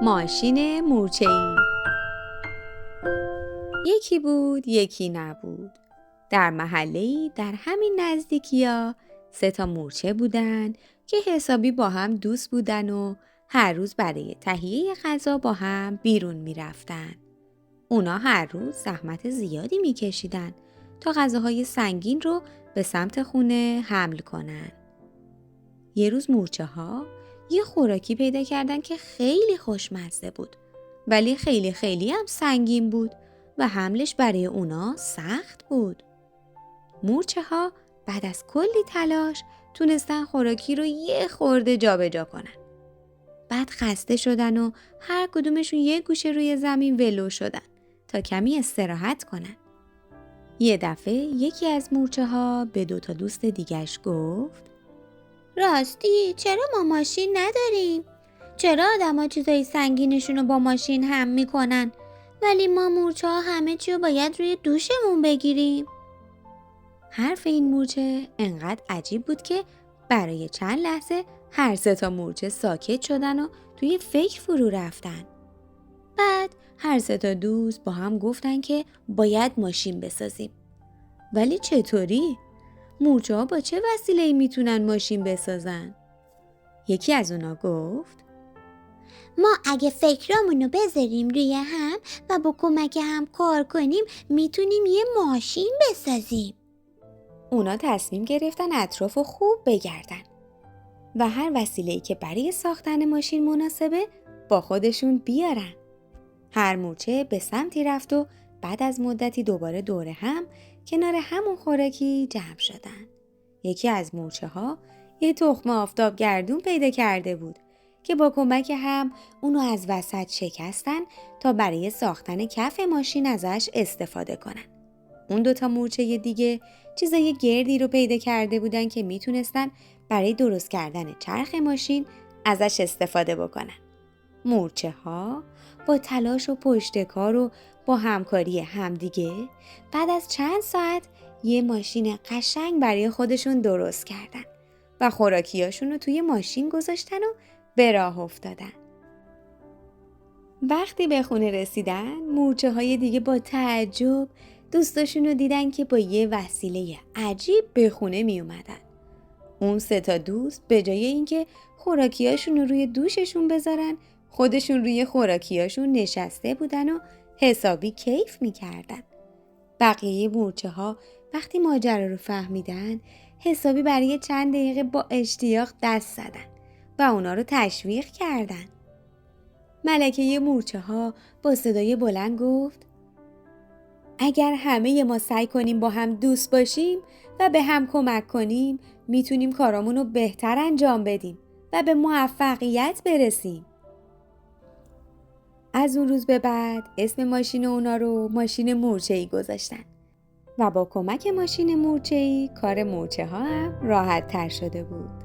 ماشین مورچه‌ای. یکی بود یکی نبود. در محله‌ای در همین نزدیکی‌ها 3 مورچه بودن که حسابی با هم دوست بودن و هر روز برای تهیه غذا با هم بیرون می‌رفتن. اونا هر روز زحمت زیادی می‌کشیدن تا غذاهای سنگین رو به سمت خونه حمل کنن. یه روز مورچه‌ها یه خوراکی پیدا کردن که خیلی خوشمزه بود، ولی خیلی هم سنگین بود و حملش برای اونا سخت بود. مورچه‌ها بعد از کلی تلاش تونستن خوراکی رو یه خورده جابجا کنن. بعد خسته شدن و هر کدومشون یه گوشه روی زمین ولو شدن تا کمی استراحت کنن. یه دفعه یکی از مورچه‌ها به 2 دوست دیگش گفت: راستی چرا ما ماشین نداریم؟ چرا آدما چیزای سنگینشون رو با ماشین حمل میکنن ولی ما مورچه ها همه چی رو باید روی دوشمون بگیریم؟ حرف این مورچه انقدر عجیب بود که برای چند لحظه هر 3 مورچه ساکت شدن و توی فکر فرو رفتن. بعد هر 3 دوست با هم گفتن که باید ماشین بسازیم. ولی چطوری؟ مورچه ها با چه وسیله‌ای میتونن ماشین بسازن؟ یکی از اونا گفت: ما اگه فکرامونو بذاریم روی هم و با کمک هم کار کنیم میتونیم یه ماشین بسازیم. اونا تصمیم گرفتن اطرافو خوب بگردن و هر وسیله‌ای که برای ساختن ماشین مناسبه با خودشون بیارن. هر مورچه به سمتی رفت و بعد از مدتی دوباره دور هم کنار همون خوراکی جمع شدن. یکی از مورچه ها یه تخم آفتاب گردون پیدا کرده بود که با کمک هم اونو از وسط شکستن تا برای ساختن کف ماشین ازش استفاده کنن. اون 2 مورچه دیگه چیزای گردی رو پیدا کرده بودن که میتونستن برای درست کردن چرخ ماشین ازش استفاده بکنن. مورچه ها با تلاش و پشتکار و با همکاری همدیگه بعد از چند ساعت یه ماشین قشنگ برای خودشون درست کردن و خوراکیاشون رو توی ماشین گذاشتن و به راه افتادن. وقتی به خونه رسیدن مورچه های دیگه با تعجب دوستاشون رو دیدن که با یه وسیله عجیب به خونه می اومدن. اون 3 دوست به جای اینکه خوراکیاشون رو روی دوششون بذارن خودشون روی خوراکیاشون نشسته بودن و حسابی کیف میکردن. بقیه مورچه ها وقتی ماجرا رو فهمیدن حسابی برای چند دقیقه با اشتیاق دست زدن و اونا رو تشویق کردن. ملکه مورچه ها با صدای بلند گفت: اگر همه ما سعی کنیم با هم دوست باشیم و به هم کمک کنیم میتونیم کارامون رو بهتر انجام بدیم و به موفقیت برسیم. از اون روز به بعد اسم ماشین اونا رو ماشین مورچه‌ای گذاشتن و با کمک ماشین مورچه‌ای کار مورچه ها هم راحت تر شده بود.